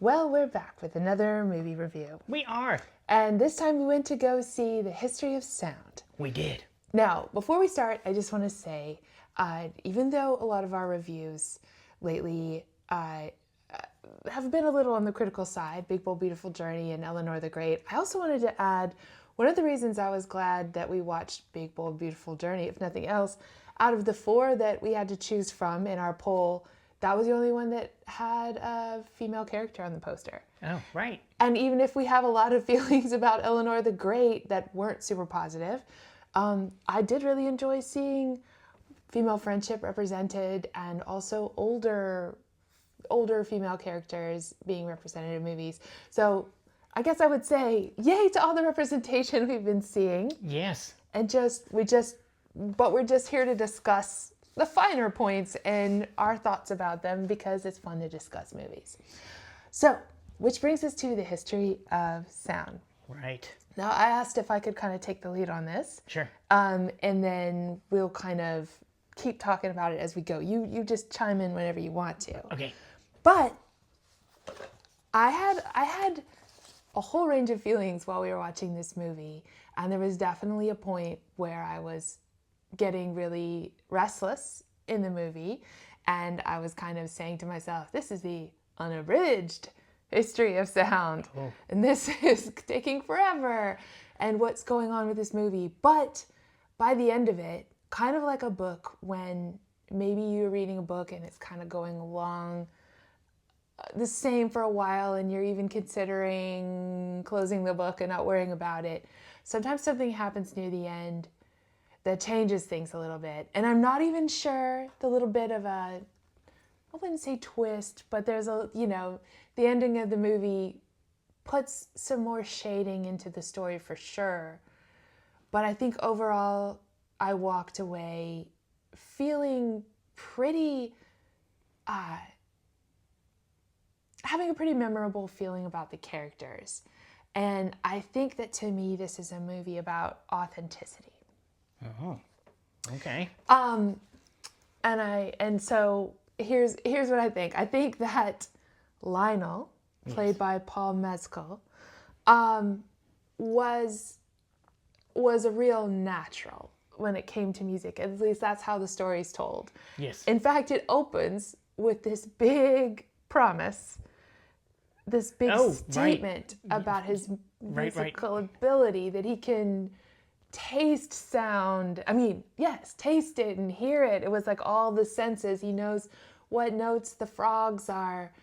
Well, we're back with another movie review. We are. And this time we went to go see The History of Sound. We did. Now, before we start, I just want to say, even though a lot of our reviews lately have been a little on the critical side, Big Bold Beautiful Journey and Eleanor the Great, I also wanted to add one of the reasons I was glad that we watched Big Bold Beautiful Journey, if nothing else, out of the 4 that we had to choose from in our poll, that was the only one that had a female character on the poster. Oh, right. And even if we have a lot of feelings about Eleanor the Great that weren't super positive, I did really enjoy seeing female friendship represented and also older female characters being represented in movies. So I guess I would say yay to all the representation we've been seeing. Yes. And but we're just here to discuss the finer points and our thoughts about them because it's fun to discuss movies. So, which brings us to the history of sound. Right. Now, I asked if I could kind of take the lead on this. Sure. And then we'll kind of keep talking about it as we go. You just chime in whenever you want to. Okay. But I had a whole range of feelings while we were watching this movie, and there was definitely a point where I was getting really restless in the movie, and I was kind of saying to myself, this is the unabridged history of sound, and this is taking forever, and what's going on with this movie. But by the end of it, kind of like a book, when maybe you're reading a book and it's kind of going along the same for a while and you're even considering closing the book and not worrying about it, sometimes something happens near the end that changes things a little bit. And I'm not even sure the little bit of I wouldn't say twist, but there's the ending of the movie puts some more shading into the story for sure. But I think overall, I walked away feeling pretty, having a pretty memorable feeling about the characters. And I think that to me, this is a movie about authenticity. Oh, okay. And so here's what I think. I think that Lionel, played by Paul Mescal, was a real natural when it came to music. At least that's how the story's told. Yes. In fact, it opens with this big promise, this big statement about his musical ability, that he can taste sound. I mean, yes, taste it and hear it. It was like all the senses. He knows what notes the frogs are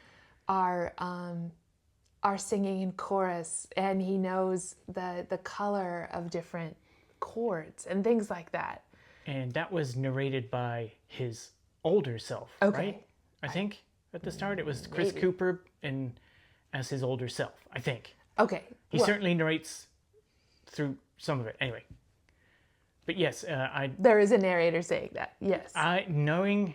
singing in chorus, and he knows the color of different chords and things like that. And that was narrated by his older self, right? I think at the start it was Chris Cooper as his older self, I think. Okay. He certainly narrates through some of it. Anyway. But yes, there is a narrator saying that, yes. Knowing,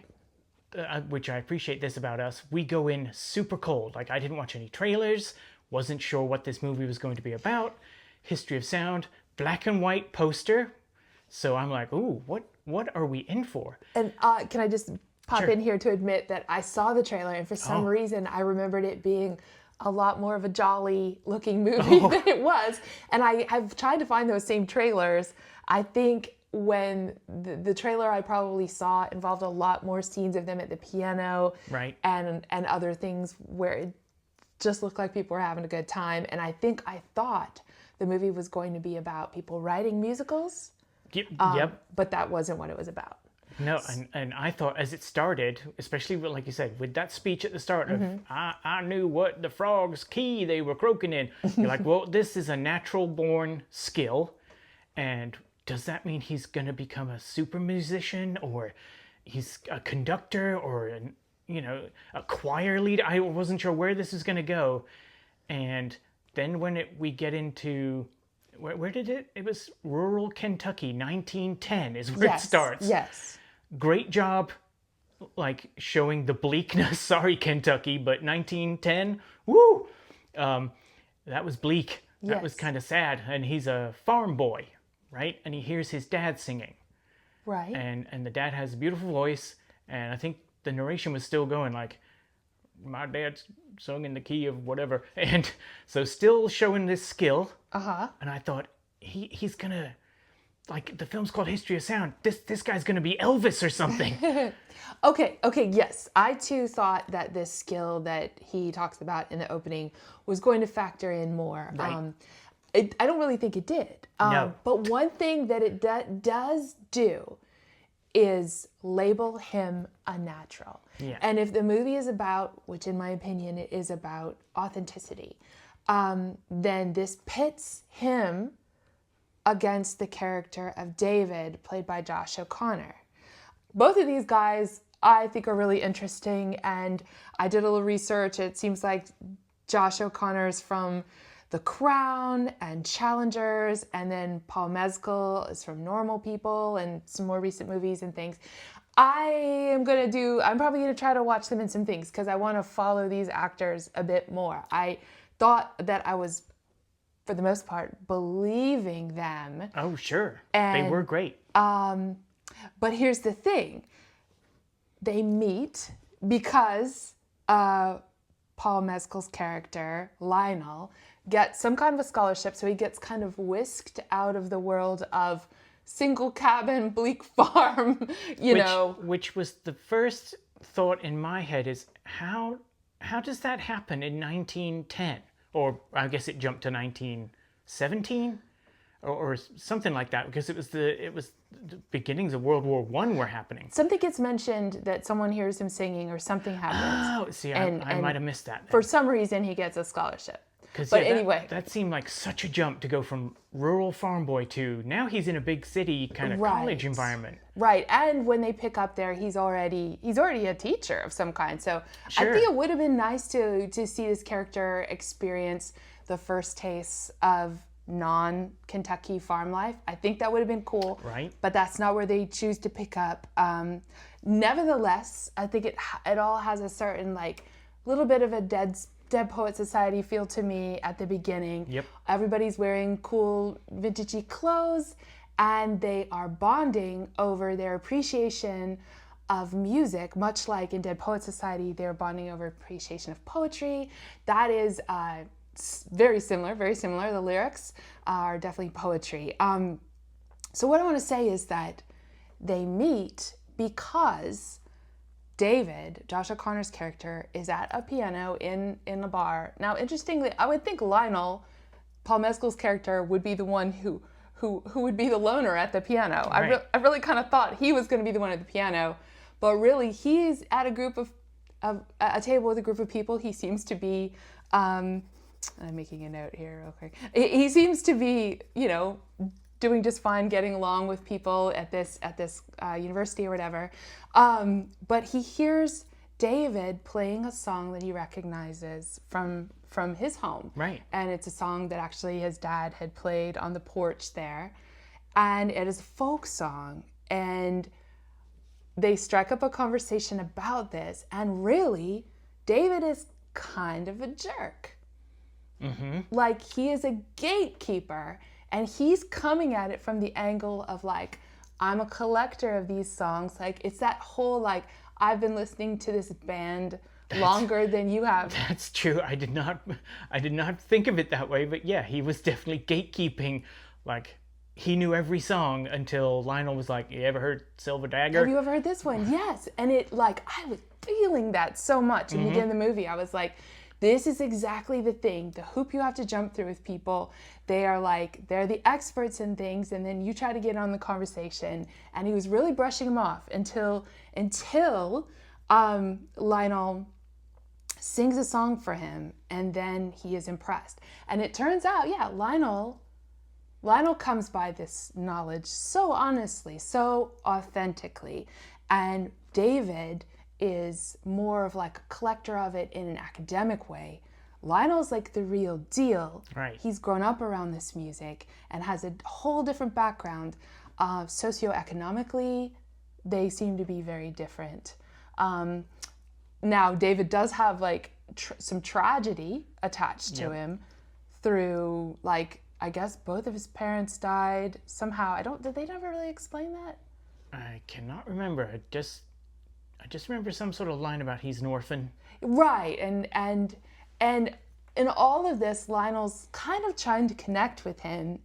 which I appreciate this about us, we go in super cold. Like, I didn't watch any trailers, wasn't sure what this movie was going to be about. History of sound, black and white poster. So I'm like, ooh, what are we in for? And can I just pop in here to admit that I saw the trailer, and for some reason I remembered it being a lot more of a jolly looking movie than it was. And I've tried to find those same trailers. I think when the trailer I probably saw involved a lot more scenes of them at the piano, right, and other things where it just looked like people were having a good time. And I think I thought the movie was going to be about people writing musicals. Yep. But that wasn't what it was about. No, and I thought as it started, especially like you said, with that speech at the start of, I knew what the frog's key they were croaking in. You're like, well, this is a natural born skill. And does that mean he's going to become a super musician, or he's a conductor, or a choir leader? I wasn't sure where this is going to go. And then when we get into, where did it was rural Kentucky, 1910 is where it starts. Yes. Great job, like, showing the bleakness. Sorry, Kentucky, but 1910, woo! That was bleak. That was kind of sad. And he's a farm boy, right? And he hears his dad singing. Right. And the dad has a beautiful voice. And I think the narration was still going like, my dad sung in the key of whatever. And so still showing this skill. And I thought, he's gonna, like, the film's called History of Sound. This guy's gonna be Elvis or something. Okay, yes. I too thought that this skill that he talks about in the opening was going to factor in more. Right. I don't really think it did. No. But one thing that it does do is label him a natural. Yeah. And if the movie is about, which in my opinion it is about, authenticity, then this pits him against the character of David, played by Josh O'Connor. Both of these guys I think are really interesting, and I did a little research. It seems like Josh O'Connor's from The Crown and Challengers, and then Paul Mescal is from Normal People and some more recent movies and things. I'm probably gonna try to watch them in some things because I want to follow these actors a bit more. I thought that I was, for the most part, believing them. Oh, sure. And, they were great. But here's the thing. They meet because Paul Mescal's character, Lionel, gets some kind of a scholarship, so he gets kind of whisked out of the world of single cabin bleak farm, Which was the first thought in my head is how does that happen in 1910? Or I guess it jumped to 1917 or something like that, because it was the beginnings of World War I were happening. Something gets mentioned that someone hears him singing or something happens. Oh, see, I might have missed that then. For some reason, he gets a scholarship. But anyway. That seemed like such a jump to go from rural farm boy to now he's in a big city kind of college environment. Right, and when they pick up there, he's already a teacher of some kind. So Sure. I think it would have been nice to see this character experience the first tastes of non-Kentucky farm life. I think that would have been cool. Right. But that's not where they choose to pick up. Nevertheless, I think it all has a certain little bit of a Dead Poet Society feel to me at the beginning. Yep. Everybody's wearing cool vintagey clothes, and they are bonding over their appreciation of music, much like in Dead Poet Society, they're bonding over appreciation of poetry. That is very similar. The lyrics are definitely poetry. So what I want to say is that they meet because David, Josh O'Connor's character, is at a piano in a bar. Now, interestingly, I would think Lionel, Paul Mescal's character, would be the one who would be the loner at the piano. Right. I really kind of thought he was going to be the one at the piano, but really he's at a table with a group of people. He seems to be. I'm making a note here real quick. He seems to be, doing just fine, getting along with people at this university or whatever. But he hears David playing a song that he recognizes from his home. Right. And it's a song that actually his dad had played on the porch there. And it is a folk song. And they strike up a conversation about this. And really, David is kind of a jerk. Mm-hmm. Like, he is a gatekeeper, and he's coming at it from the angle of I'm a collector of these songs. It's that whole I've been listening to this band longer than you have. That's true. I did not think of it that way, but yeah, he was definitely gatekeeping. He knew every song until Lionel was like, "You ever heard Silver Dagger?" Have you ever heard this one? Yes. And I was feeling that so much in the beginning of the movie. I was like, this is exactly the thing, the hoop you have to jump through with people. They are they're the experts in things, and then you try to get on the conversation. And he was really brushing him off until Lionel sings a song for him, and then he is impressed. And it turns out, Lionel comes by this knowledge so honestly, so authentically, and David is more of a collector of it in an academic way. Lionel's the real deal. Right. He's grown up around this music and has a whole different background. Socioeconomically, they seem to be very different. Now, David does have some tragedy attached to him through I guess both of his parents died somehow. Did they never really explain that? I cannot remember. I just remember some sort of line about he's an orphan. Right, and in all of this, Lionel's kind of trying to connect with him.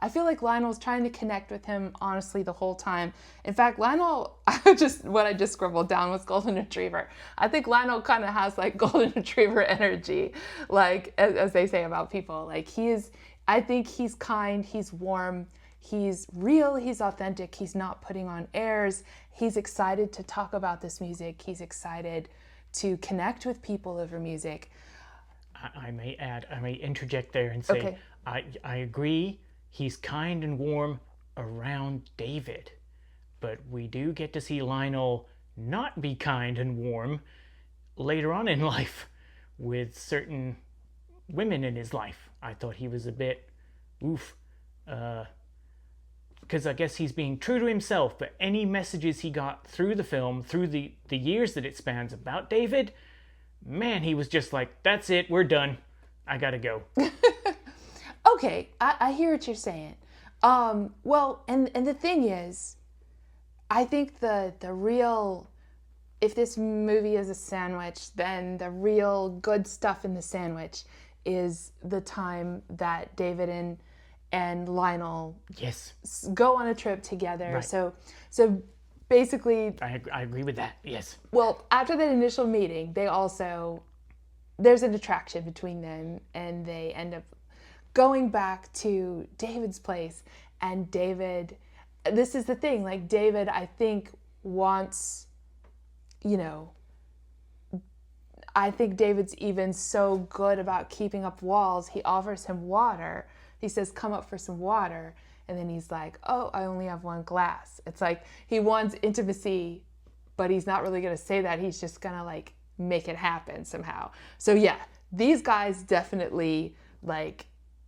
I feel like Lionel's trying to connect with him, honestly, the whole time. In fact, Lionel, what I just scribbled down was golden retriever. I think Lionel kind of has like golden retriever energy, like as they say about people. Like I think he's kind, he's warm, he's real, he's authentic, he's not putting on airs. He's excited to talk about this music. He's excited to connect with people over music. I may interject there and say, Okay. I agree. He's kind and warm around David, but we do get to see Lionel not be kind and warm later on in life with certain women in his life. I thought he was a bit because I guess he's being true to himself, but any messages he got through the film, through the years that it spans about David, man, he was just like, that's it, we're done, I gotta go. Okay, I hear what you're saying. Well, and the thing is, I think the real, if this movie is a sandwich, then the real good stuff in the sandwich is the time that David and Lionel Yes, go on a trip together. Right. So basically, I agree with that, yes. well, after that initial meeting, there's an attraction between them, and they end up going back to David's place. And David, this is the thing, like David, I think wants, I think David's even so good about keeping up walls. He offers him water. He says, come up for some water. And then he's like, oh, I only have one glass. It's like he wants intimacy, but he's not really going to say that. He's just going to like make it happen somehow. So yeah, these guys definitely like,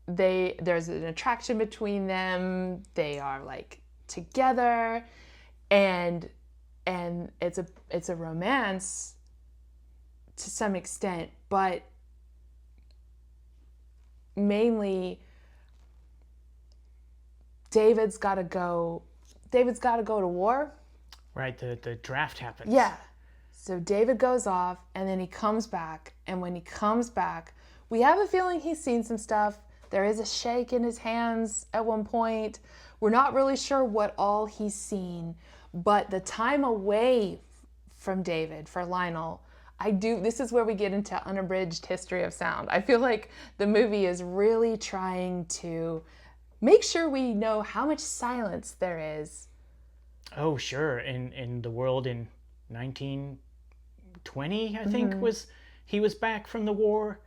there's an attraction between them. They are like together, and it's a romance to some extent, but mainly David's got to go to war. Right, the draft happens. Yeah. So David goes off, and then he comes back, and when he comes back, we have a feeling he's seen some stuff. There is a shake in his hands at one point. We're not really sure what all he's seen, but the time away from David for Lionel, this is where we get into unabridged history of sound. I feel like the movie is really trying to make sure we know how much silence there is. Oh, sure. In the world in 1920, I think, he was back from the war,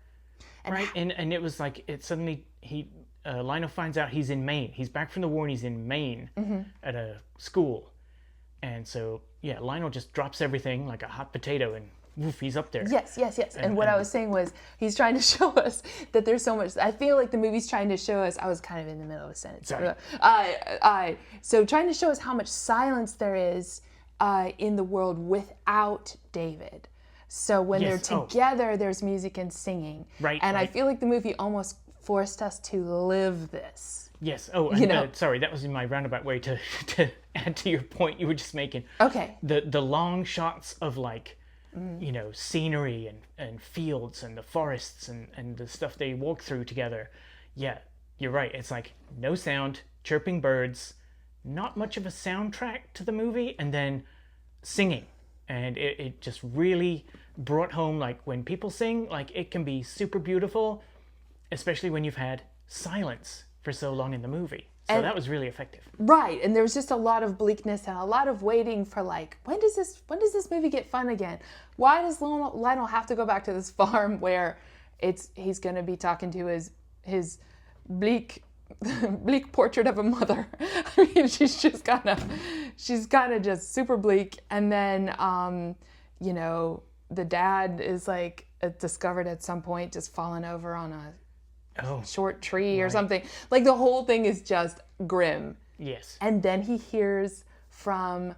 right? And it was like, Lionel finds out he's in Maine. He's back from the war and he's in Maine at a school. And so, yeah, Lionel just drops everything like a hot potato and woof, he's up there. Yes. And what I was saying was, he's trying to show us that there's so much. I feel like the movie's trying to show us. I was kind of in the middle of a sentence. Sorry. So trying to show us how much silence there is in the world without David. So when Yes. they're together, there's music and singing. Right, And I right. feel like the movie almost forced us to live this. Yes. Oh, and, know. sorry, that was in my roundabout way to add to your point you were just making. Okay. The long shots of like, scenery and fields and the forests and the stuff they walk through together. Yeah, you're right. It's like no sound, chirping birds, not much of a soundtrack to the movie, and then singing. And it just really brought home, like, when people sing, like, it can be super beautiful, especially when you've had silence for so long in the movie. So that was really effective. Right, and there was just a lot of bleakness and a lot of waiting for like, when does this movie get fun again? Why does Lionel have to go back to this farm where he's going to be talking to his bleak portrait of a mother? I mean, she's kind of just super bleak, and then the dad is like discovered at some point just fallen over on a short tree or something. Like the whole thing is just grim. Yes. And then he hears from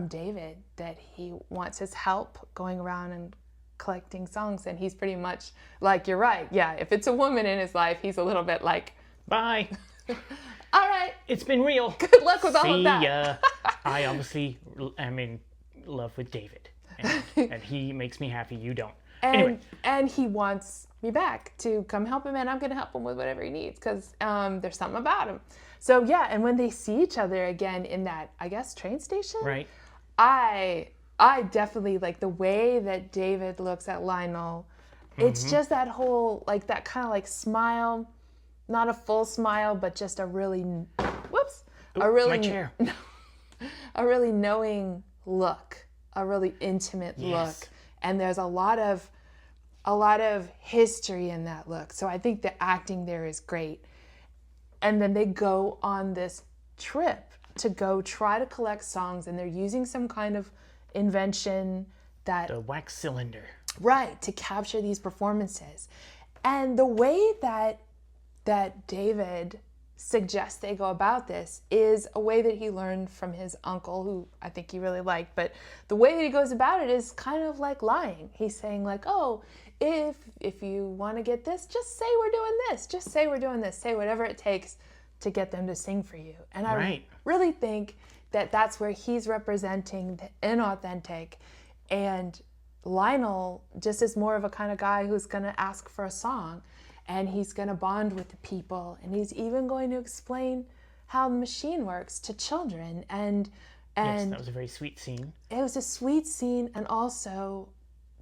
David that he wants his help going around and collecting songs, and he's pretty much like, you're right. Yeah, if it's a woman in his life, he's a little bit like, Bye. all right, It's been real. good luck with all of See that. ya. love with David, and he makes me happy. You don't. And Anyway, and he wants me back to come help him, and I'm gonna help him with whatever he needs because there's something about him. So yeah, and when they see each other again in that, I guess, train station, right? I definitely like the way that David looks at Lionel. It's just that whole like that kind of like smile, not a full smile, but just a really My chair. a really knowing look, a really intimate look. And there's a lot of history in that look. So I think the acting there is great. And then they go on this trip to go try to collect songs, and they're using some kind of invention that The wax cylinder. right to capture these performances. And the way that David suggests they go about this is a way that he learned from his uncle, who I think he really liked. But the way that he goes about it is kind of like lying. He's saying like, oh, if you want to get this, just say we're doing this. Just say we're doing this. Say whatever it takes to get them to sing for you. And I Right. really think that that's where he's representing the inauthentic, and Lionel just is more of a kind of guy who's going to ask for a song, and he's going to bond with the people, and he's even going to explain how the machine works to children. And Yes, that was a very sweet scene. it was a sweet scene, and also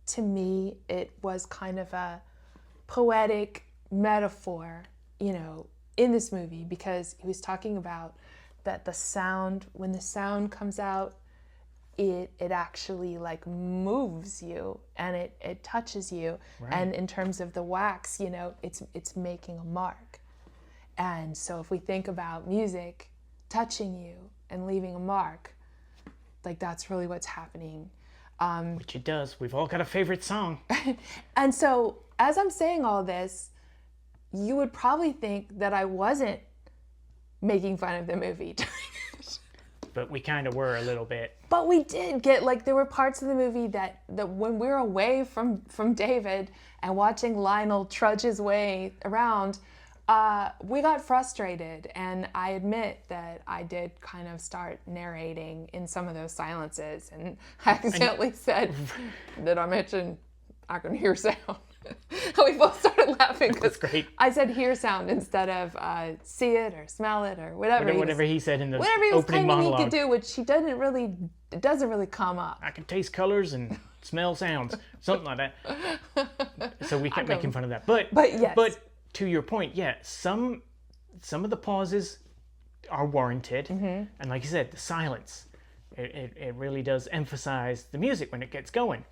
to me it was kind of a poetic metaphor, in this movie, because he was talking about that the sound, when the sound comes out, it actually like moves you, and it touches you. Right. And in terms of the wax, it's making a mark. And so if we think about music touching you and leaving a mark, like that's really what's happening. Which it does. We've all got a favorite song. And so as I'm saying all this, you would probably think that I wasn't making fun of the movie. But we kind of were a little bit. But we did get, like, there were parts of the movie that when we were away from David and watching Lionel trudge his way around, we got frustrated. And I admit that I did kind of start narrating in some of those silences. And I accidentally said, did I mention I can hear sound? And we both started laughing because great. I said hear sound instead of see it or smell it or whatever. Whatever he said in the Whatever he was opening claiming he monologue. could do, which he doesn't really come up. I can taste colors and smell sounds. Something like that. So we kept making fun of that. But yes. But to your point, yeah, some of the pauses are warranted. And like you said, the silence. It really does emphasize the music when it gets going.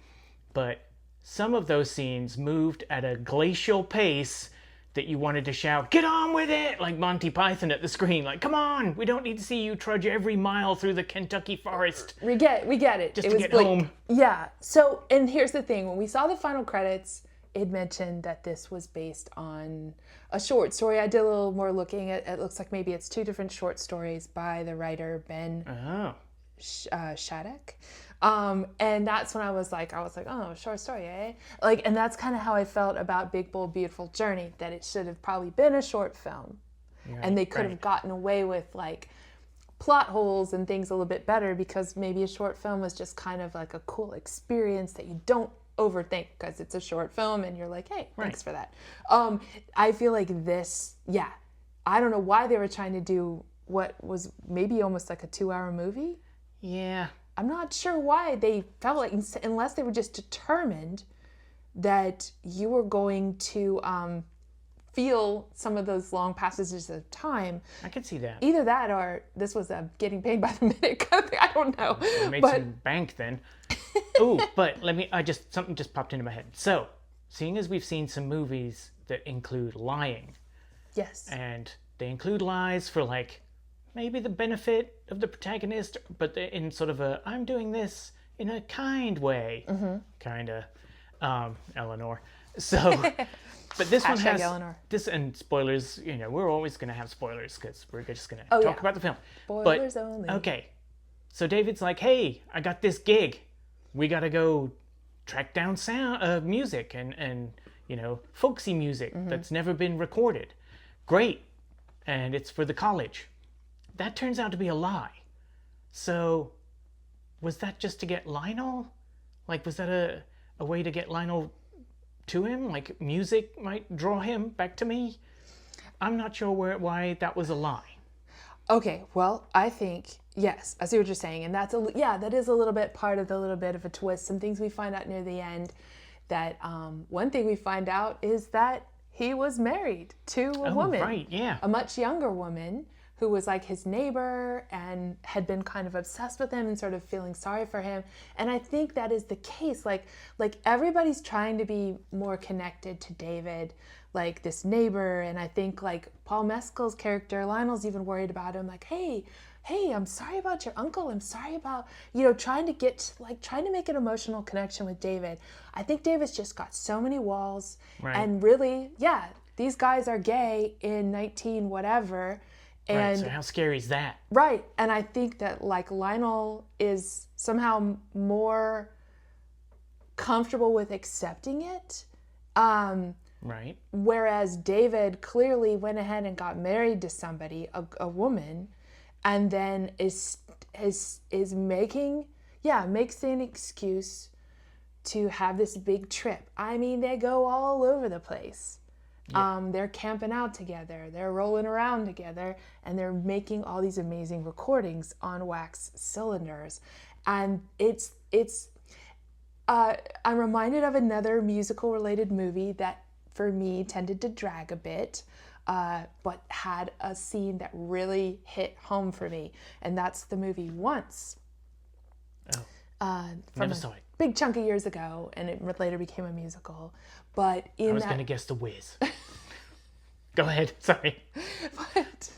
But some of those scenes moved at a glacial pace that you wanted to shout, "Get on with it!" like Monty Python at the screen. Like, come on, we don't need to see you trudge every mile through the Kentucky forest. We get it. Just it to was get like, home. Yeah. So, and here's the thing: when we saw the final credits, it mentioned that this was based on a short story. I did a little more looking at. It looks like maybe it's 2 different short stories by the writer Ben Oh. Shattuck. And that's when I was like, oh, short story, eh? Like, and that's kind of how I felt about Big Bold Beautiful Journey, that it should have probably been a short film. Right, And they could have gotten away with like plot holes and things a little bit better, because maybe a short film was just kind of like a cool experience that you don't overthink because it's a short film and you're like, hey, thanks for that. I feel like this, I don't know why they were trying to do what was maybe almost like a 2-hour movie. Yeah. I'm not sure why they felt like, unless they were just determined that you were going to feel some of those long passages of time. I could see that. Either that or this was a getting paid by the minute kind of thing. I don't know. We made some bank then. Oh, but something just popped into my head. So, seeing as we've seen some movies that include lying, Yes. and they include lies for like maybe the benefit of the protagonist, but in sort of a I'm doing this in a kind way, kind of Eleanor. So, but this one has Eleanor. this, and spoilers. We're always going to have spoilers because we're just going to talk about the film. Spoilers but, only. Okay, so David's like, "Hey, I got this gig. We got to go track down sound music and folksy music that's never been recorded. Great, and it's for the college." That turns out to be a lie. So was that just to get Lionel? Like, was that a way to get Lionel to him? Like, music might draw him back to me? I'm not sure why that was a lie. Okay, well, I think, yes, I see what you're saying. And that is a little bit part of the little bit of a twist. Some things we find out near the end that one thing we find out is that he was married to a woman. Right, yeah. A much younger woman who was like his neighbor and had been kind of obsessed with him and sort of feeling sorry for him. And I think that is the case. Like everybody's trying to be more connected to David, like this neighbor. And I think like Paul Mescal's character, Lionel's even worried about him. Like, hey, I'm sorry about your uncle. I'm sorry about, trying to make an emotional connection with David. I think David's just got so many walls. Right. And really, yeah, these guys are gay in 19 whatever. And, right, so how scary is that? Right, and I think that like Lionel is somehow more comfortable with accepting it. Right. Whereas David clearly went ahead and got married to somebody, a woman, and then is makes an excuse to have this big trip. I mean, they go all over the place. Yeah. They're camping out together, they're rolling around together, and they're making all these amazing recordings on wax cylinders. And I'm reminded of another musical related movie that for me tended to drag a bit, but had a scene that really hit home for me. And that's the movie Once. Never saw it. Big chunk of years ago, and it later became a musical. But I was going to guess The Wiz. Go ahead, sorry. But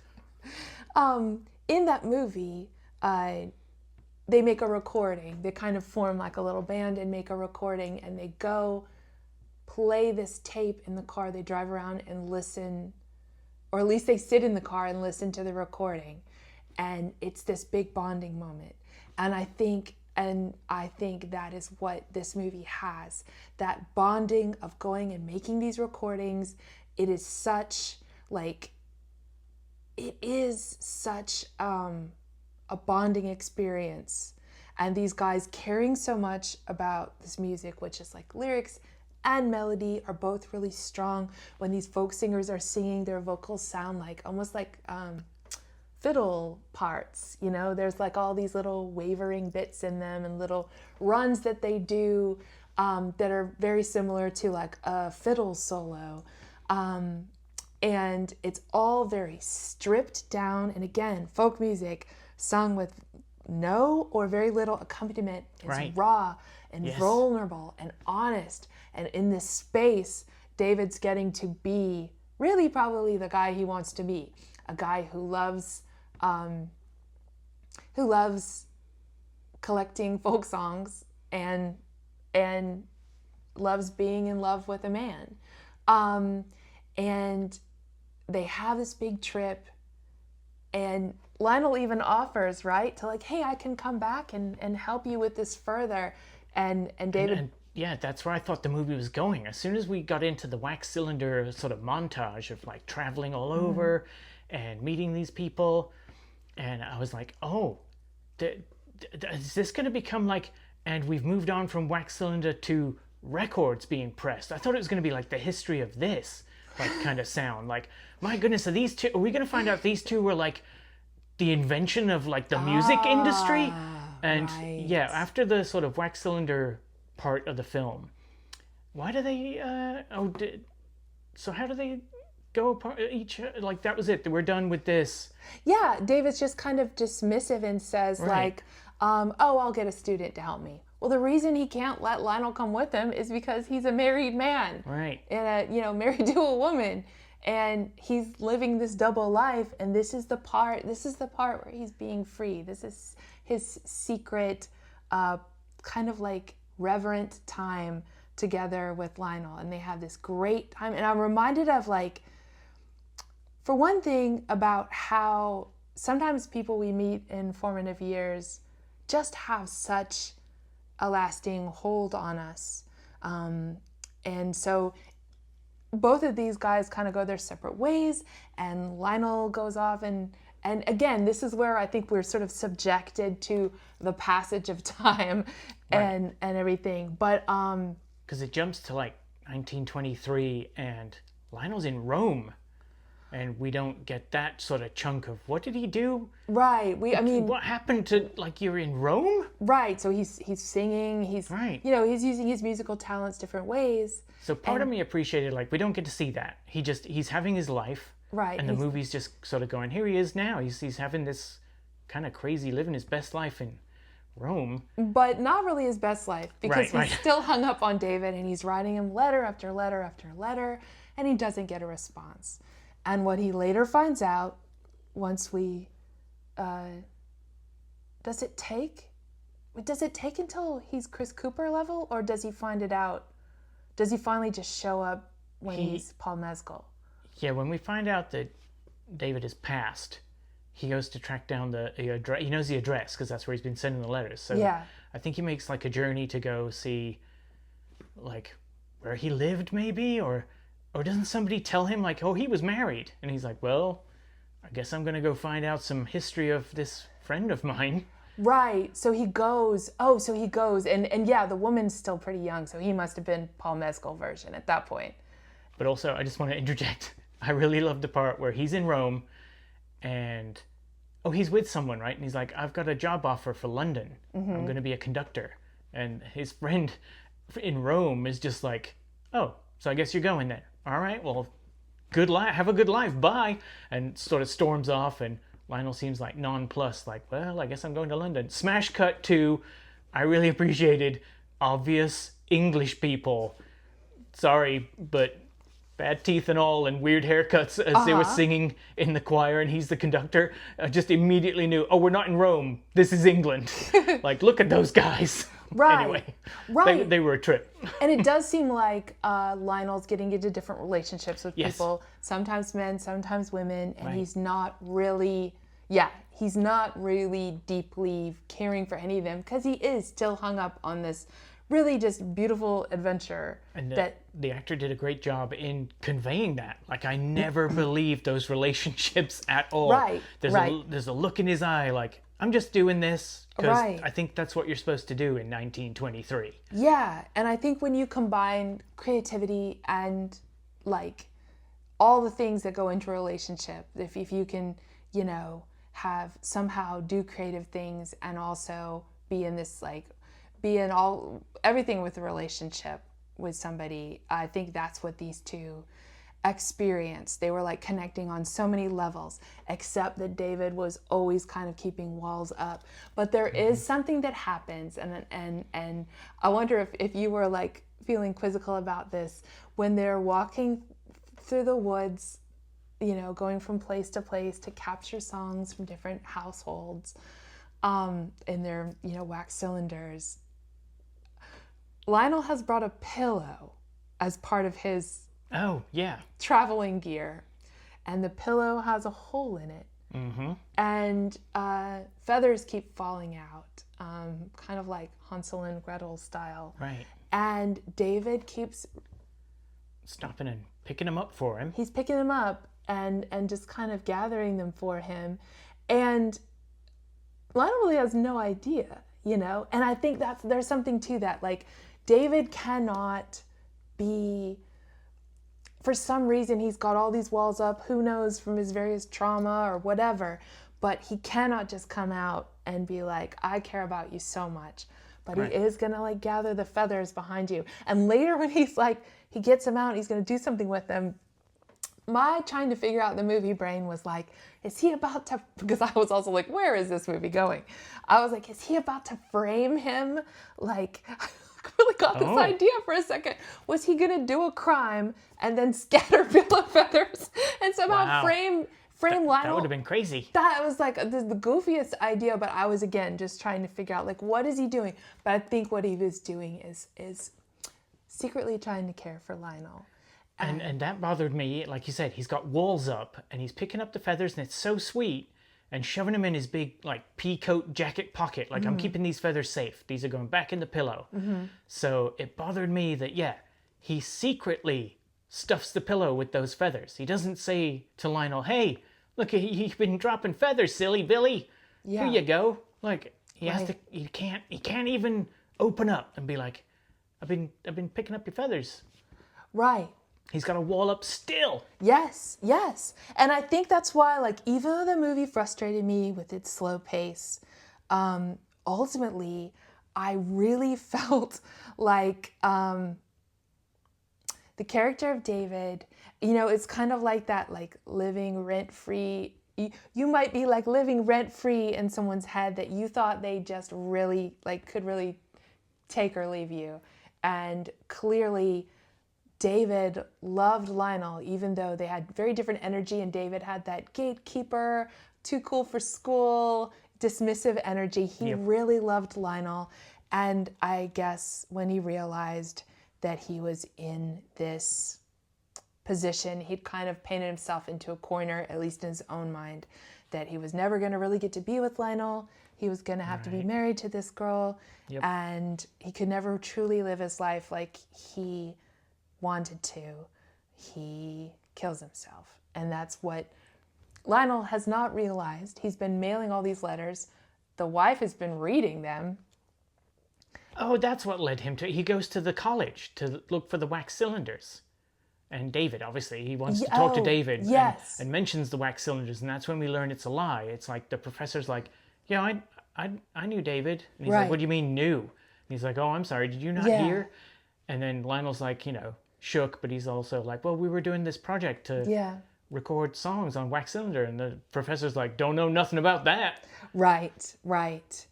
in that movie, they make a recording. They kind of form like a little band and make a recording, and they go play this tape in the car. They drive around and listen, or at least they sit in the car and listen to the recording. And it's this big bonding moment. And I think that is what this movie has. That bonding of going and making these recordings. It is such a bonding experience. And these guys caring so much about this music, which is like lyrics and melody are both really strong. When these folk singers are singing, their vocals sound like almost like fiddle parts, there's like all these little wavering bits in them and little runs that they do that are very similar to like a fiddle solo. And it's all very stripped down. And again, folk music sung with no or very little accompaniment is right. Raw and yes. vulnerable and honest. And in this space, David's getting to be really probably the guy he wants to be, a guy who loves collecting folk songs and loves being in love with a man. And they have this big trip, and Lionel even offers, right, to like, hey, I can come back and help you with this further. And David... And yeah, that's where I thought the movie was going. As soon as we got into the wax cylinder sort of montage of like traveling all over and meeting these people, and I was like, oh, is this going to become like, and we've moved on from wax cylinder to records being pressed. I thought it was going to be like the history of this, like kind of sound. Like, my goodness, are we going to find out these two were like the invention of like the music industry? And right. yeah, after the sort of wax cylinder part of the film, why do they, so how do they go apart each, like that was it, we're done with this? Yeah, David's just kind of dismissive and says right. like, I'll get a student to help me. Well, the reason he can't let Lionel come with him is because he's a married man. Right. And married to a woman. And he's living this double life, and this is the part where he's being free. This is his secret, kind of like reverent time together with Lionel. And they have this great time. And I'm reminded of like, for one thing, about how sometimes people we meet in formative years just have such a lasting hold on us. And so both of these guys kind of go their separate ways, and Lionel goes off and And again, this is where I think we're sort of subjected to the passage of time and everything. But Because it jumps to like 1923 and Lionel's in Rome. And we don't get that sort of chunk of what did he do? right, What happened to, like, you're in Rome? right. So he's singing. He's Right. he's using his musical talents different ways. So part of me appreciated, like, we don't get to see that. he's having his life. Right. And the movie's just sort of going, here he is now. He's having this kind of crazy, living his best life in Rome. But not really his best life, because Right. he's still hung up on David, and he's writing him letter after letter after letter, and he doesn't get a response. And what he later finds out, once we, does it take until he's Chris Cooper level, or does he find it out? Does he finally just show up when he's Paul Mescal? Yeah, when we find out that David is passed, he goes to track down the address. He knows the address because that's where he's been sending the letters. So Yeah. I think he makes like a journey to go see, like, where he lived, maybe, or doesn't somebody tell him, like, oh, he was married, and he's like, well, I guess I'm gonna go find out some history of this friend of mine. Right. So he goes. Oh, so he goes, and yeah, the woman's still pretty young, so he must have been Paul Mescal version at that point. But also, I just want to interject. I really love the part where he's in Rome, and he's with someone, right? And he's like, I've got a job offer for London. I'm going to be a conductor. And his friend in Rome is just like, oh, so I guess you're going then. All right, well, good life. Have a good life. Bye. And sort of storms off, and Lionel seems like nonplussed, like, well, I guess I'm going to London. Smash cut to, I really appreciated obvious English people. Sorry, but bad teeth and all, and weird haircuts as they were singing in the choir, and he's the conductor. I just immediately knew, oh, we're not in Rome. This is England. Like, look at those guys. Right. Anyway, Right. They were a trip. And it does seem like Lionel's getting into different relationships with Yes. people, sometimes men, sometimes women, and Right. he's not really deeply caring for any of them, because he is still hung up on this really just beautiful adventure. And that the actor did a great job in conveying that. Like, I never believed those relationships at all. Right, right. There's a look in his eye, like, I'm just doing this because Right. I think that's what you're supposed to do in 1923. Yeah, and I think when you combine creativity and like all the things that go into a relationship, if you can, have somehow do creative things and also be in this everything with a relationship with somebody, I think that's what these two experienced. They were like connecting on so many levels, except that David was always kind of keeping walls up. But there is something that happens, and I wonder if you were like feeling quizzical about this when they're walking through the woods, going from place to place to capture songs from different households in their wax cylinders. Lionel has brought a pillow as part of his Oh, yeah. traveling gear, and the pillow has a hole in it, and feathers keep falling out, kind of like Hansel and Gretel style. Right. And David keeps Stopping and picking them up for him. he's picking them up and just kind of gathering them for him, and Lionel really has no idea, and I think there's something to that. Like, David cannot be, for some reason he's got all these walls up, who knows, from his various trauma or whatever, but he cannot just come out and be like, I care about you so much. But Right. he is gonna like gather the feathers behind you. And later when he's like, he gets them out, he's gonna do something with them. My trying to figure out the movie brain was like, is he about to, because I was also like, where is this movie going? I was like, is he about to frame him? Like, I really got this idea for a second. Was he gonna do a crime and then scatter pillow feathers and somehow Wow. frame That Lionel? would have been crazy. That was like the goofiest idea, but I was again just trying to figure out like, what is he doing? But I think what he was doing is secretly trying to care for Lionel. And that bothered me. Like you said, he's got walls up and he's picking up the feathers, and it's so sweet, and shoving them in his big like pea coat jacket pocket. Like, I'm keeping these feathers safe. These are going back in the pillow. So it bothered me that, he secretly stuffs the pillow with those feathers. He doesn't say to Lionel, hey, Look, you've been dropping feathers, silly Billy. Yeah. Here you go. Like, he has to, Right. he can't even open up and be like, I've been picking up your feathers. Right. He's got to wall up still. Yes, yes. And I think that's why, like, even though the movie frustrated me with its slow pace, ultimately, I really felt like the character of David, you know, it's kind of like that, like, living rent-free. You might be, like, living rent-free in someone's head that you thought they just really, like, could really take or leave you. And clearly, David loved Lionel, even though they had very different energy, and David had that gatekeeper, too cool for school, dismissive energy. He really loved Lionel. And I guess when he realized that he was in this position, he'd kind of painted himself into a corner, at least in his own mind, that he was never going to really get to be with Lionel. He was going to have to be married to this girl, and he could never truly live his life like he wanted to. He kills himself. And that's what Lionel has not realized. He's been mailing all these letters. The wife has been reading them. Oh, that's what led him to. He goes to the college to look for the wax cylinders. And David, obviously, he wants to talk to David and mentions the wax cylinders. And that's when we learn it's a lie. It's like the professor's like, yeah, I knew David. And he's like, what do you mean knew? And he's like, oh, I'm sorry, did you not hear? And then Lionel's like, you know, shook, but he's also like, well, we were doing this project to record songs on wax cylinder. And the professor's like, don't know nothing about that. Right, right.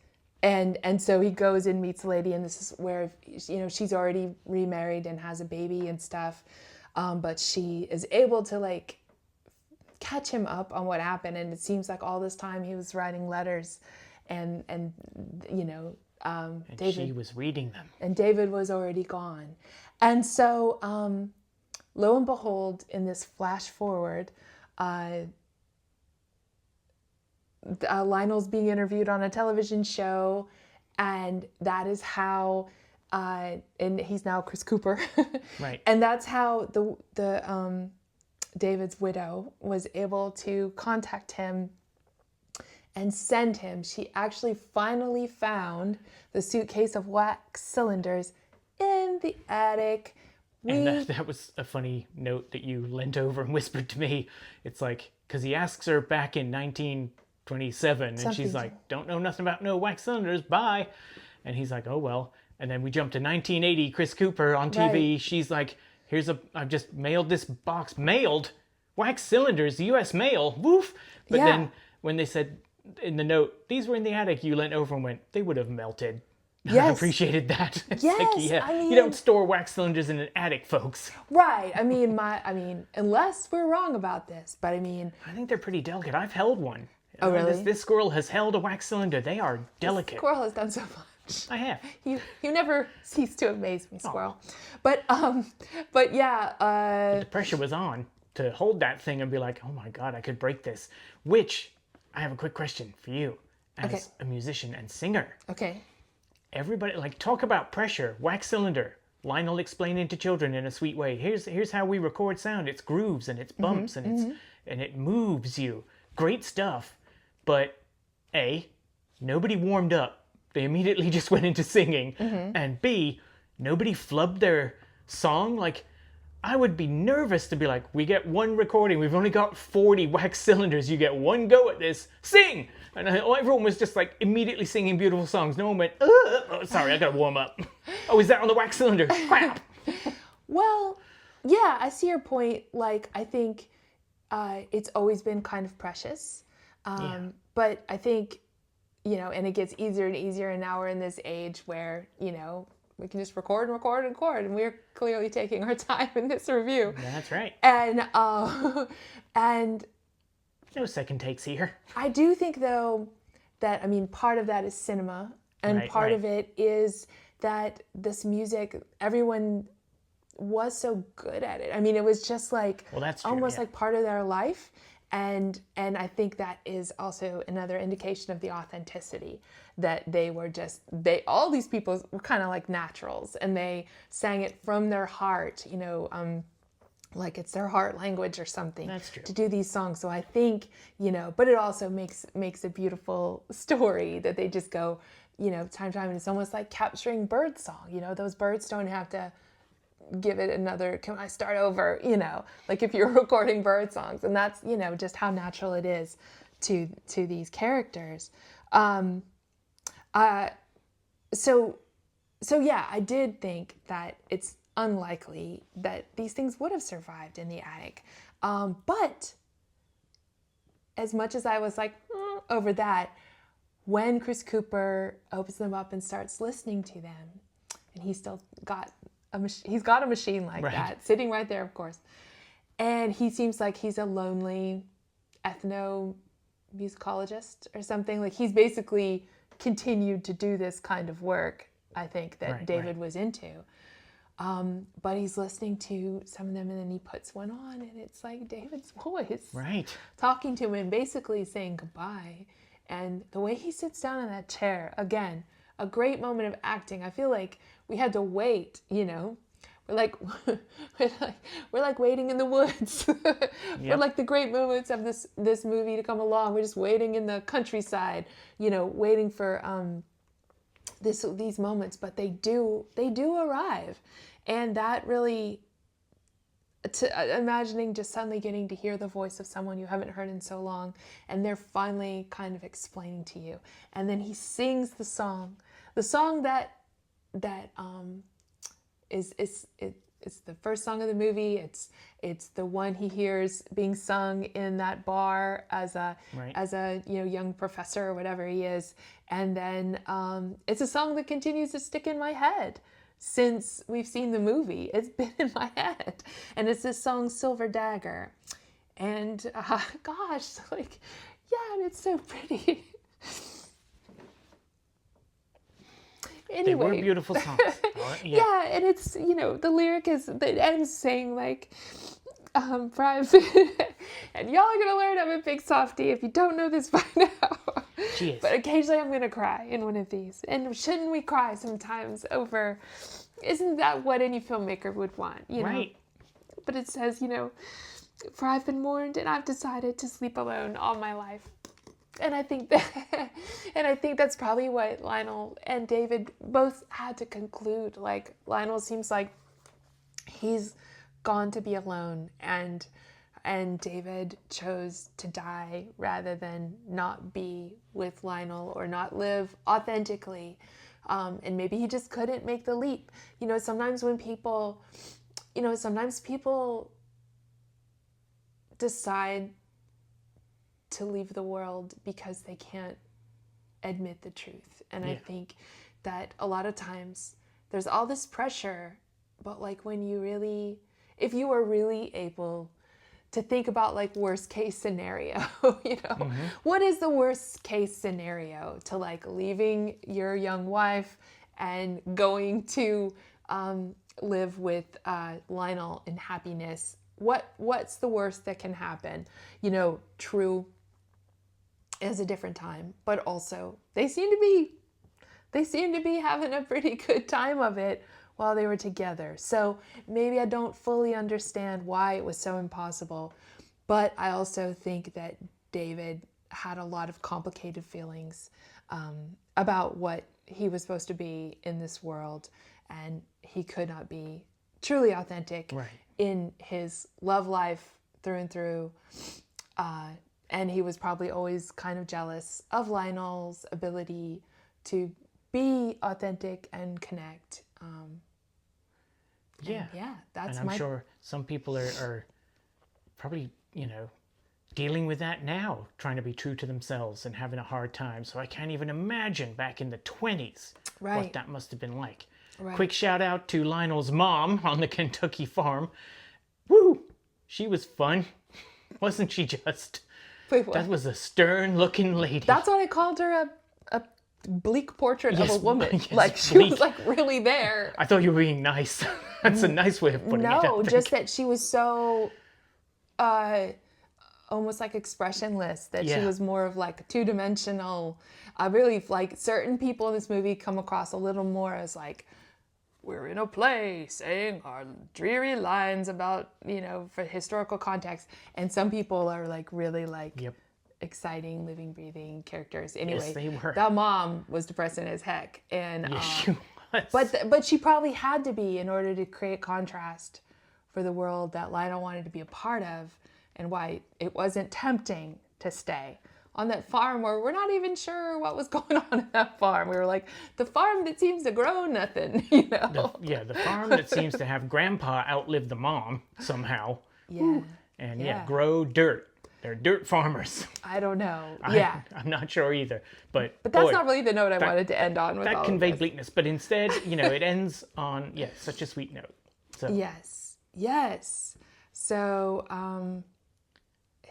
And so he goes and meets the lady, and this is where, you know, she's already remarried and has a baby and stuff. But she is able to, like, catch him up on what happened. And it seems like all this time he was writing letters and you know, And David, she was reading them. and David was already gone. And so, lo and behold, in this flash forward, Lionel's being interviewed on a television show, and that is how, and he's now Chris Cooper, Right. and that's how the David's widow was able to contact him and send him. She actually finally found the suitcase of wax cylinders in the attic. And that was a funny note that you leant over and whispered to me. It's like, because he asks her back in 1927, and she's like, don't know nothing about no wax cylinders, bye. And he's like, oh, well. And then we jump to 1980, Chris Cooper on TV. Right. She's like, I've just mailed this box. Mailed? Wax cylinders, US mail, woof. But then when they said in the note, these were in the attic, you leant over and went, they would have melted. Yes. I appreciated that. It's like, I mean, you don't store wax cylinders in an attic, folks. Right. I mean, unless we're wrong about this, but I mean, I think they're pretty delicate. I've held one. Oh, really? This squirrel has held a wax cylinder. They are delicate. This squirrel has done so much. I have. You never cease to amaze me, squirrel. But yeah. The pressure was on to hold that thing and be like, oh my God, I could break this. Which, I have a quick question for you as a musician and singer. Okay. Everybody, like, talk about pressure. Wax cylinder. Lionel explaining to children in a sweet way. Here's how we record sound. It's grooves and it's bumps and it moves you. Great stuff. But A, nobody warmed up. They immediately just went into singing. And B, nobody flubbed their song. Like, I would be nervous to be like, we get one recording. We've only got 40 wax cylinders. You get one go at this. Sing! And everyone was just like immediately singing beautiful songs. No one went, oh, sorry, I gotta warm up. Oh, is that on the wax cylinder? Crap! Well, yeah, I see your point. Like, I think it's always been kind of precious. But I think, you know, and it gets easier and easier, and now we're in this age where, you know, we can just record, and we're clearly taking our time in this review. That's right. And no second takes here. I do think, though, that, I mean, part of that is cinema, and part of it is that this music, everyone was so good at it. I mean, it was just like almost like part of their life. And I think that is also another indication of the authenticity, that all these people were kind of like naturals, and they sang it from their heart. You know, like it's their heart language or something. That's true. To do these songs. So I think, but it also makes a beautiful story that they just go, time to time. And it's almost like capturing bird song. Those birds don't have to give it another, can I start over, like if you're recording bird songs. And that's, just how natural it is to these characters. So yeah, I did think that it's unlikely that these things would have survived in the attic. But as much as I was like over that, when Chris Cooper opens them up and starts listening to them, and he's still got he's got a machine like that sitting right there, of course, and he seems like he's a lonely ethnomusicologist or something. Like he's basically continued to do this kind of work, I think, that David was into. But he's listening to some of them, and then he puts one on, and it's like David's voice talking to him and basically saying goodbye. And the way he sits down in that chair, again, a great moment of acting. I feel like we had to wait, We're like waiting in the woods. We're like the great moments of this movie to come along. We're just waiting in the countryside, waiting for these moments, but they do arrive. And that really, imagining just suddenly getting to hear the voice of someone you haven't heard in so long, and they're finally kind of explaining to you, and then he sings the song that is it's the first song of the movie. It's the one he hears being sung in that bar as a young professor or whatever he is, and then it's a song that continues to stick in my head since we've seen the movie. It's been in my head, and it's this song Silver Dagger, and gosh, like, yeah, and it's so pretty. Anyway. They were beautiful songs. Yeah, and it's, the lyric is, it ends saying like, and y'all are gonna learn I'm a big softie if you don't know this by now. But occasionally I'm gonna cry in one of these. And shouldn't we cry sometimes over, isn't that what any filmmaker would want, Right. But it says, for I've been mourned and I've decided to sleep alone all my life. And I think that's probably what Lionel and David both had to conclude. Like, Lionel seems like he's gone to be alone, and David chose to die rather than not be with Lionel or not live authentically. And maybe he just couldn't make the leap. Sometimes when people, sometimes people decide to leave the world because they can't admit the truth. And I think that a lot of times there's all this pressure, but like if you are really able to think about like worst case scenario, what is the worst case scenario to like leaving your young wife and going to live with Lionel in happiness? What's the worst that can happen? True, is a different time, but also they seem to be having a pretty good time of it while they were together. So maybe I don't fully understand why it was so impossible, but I also think that David had a lot of complicated feelings about what he was supposed to be in this world, and he could not be truly authentic in his love life through and through. And he was probably always kind of jealous of Lionel's ability to be authentic and connect. That's and I'm sure some people are probably, dealing with that now, trying to be true to themselves and having a hard time. So I can't even imagine back in the 20s what that must have been like. Quick shout out to Lionel's mom on the Kentucky farm. Woo! She was fun. Wasn't she just? Wait, what? That was a stern-looking lady. That's why I called her a bleak portrait of a woman. Yes, like, she bleak. was, like, really there. I thought you were being nice. That's a nice way of putting it. No, just that she was so almost, like, expressionless, that she was more of, like, two-dimensional. I really, like, certain people in this movie come across a little more as, like, we're in a play saying our dreary lines about, for historical context. And some people are like really like Yep. exciting, living, breathing characters. Anyway, Yes, they were. that mom was depressing as heck. And Yes, she was. but she probably had to be in order to create contrast for the world that Lionel wanted to be a part of, and why it wasn't tempting to stay on that farm where we're not even sure what was going on at that farm. We were like, the farm that seems to grow nothing, The farm that seems to have grandpa outlive the mom somehow. Yeah. And Yeah. grow dirt. They're dirt farmers. I don't know. Yeah. I'm not sure either. But But that's boy, not really the note I wanted to end on with all that of conveyed this. bleakness. But instead, it ends on such a sweet note. So Yes. So,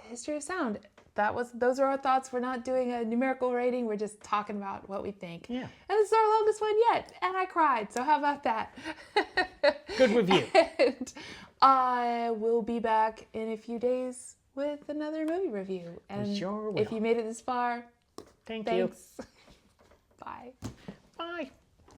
History of Sound. Those are our thoughts. We're not doing a numerical rating. We're just talking about what we think. Yeah. And it's our longest one yet. And I cried. So how about that? Good review. And I will be back in a few days with another movie review. And sure will. if you made it this far, Thank you. thanks. Bye. Bye.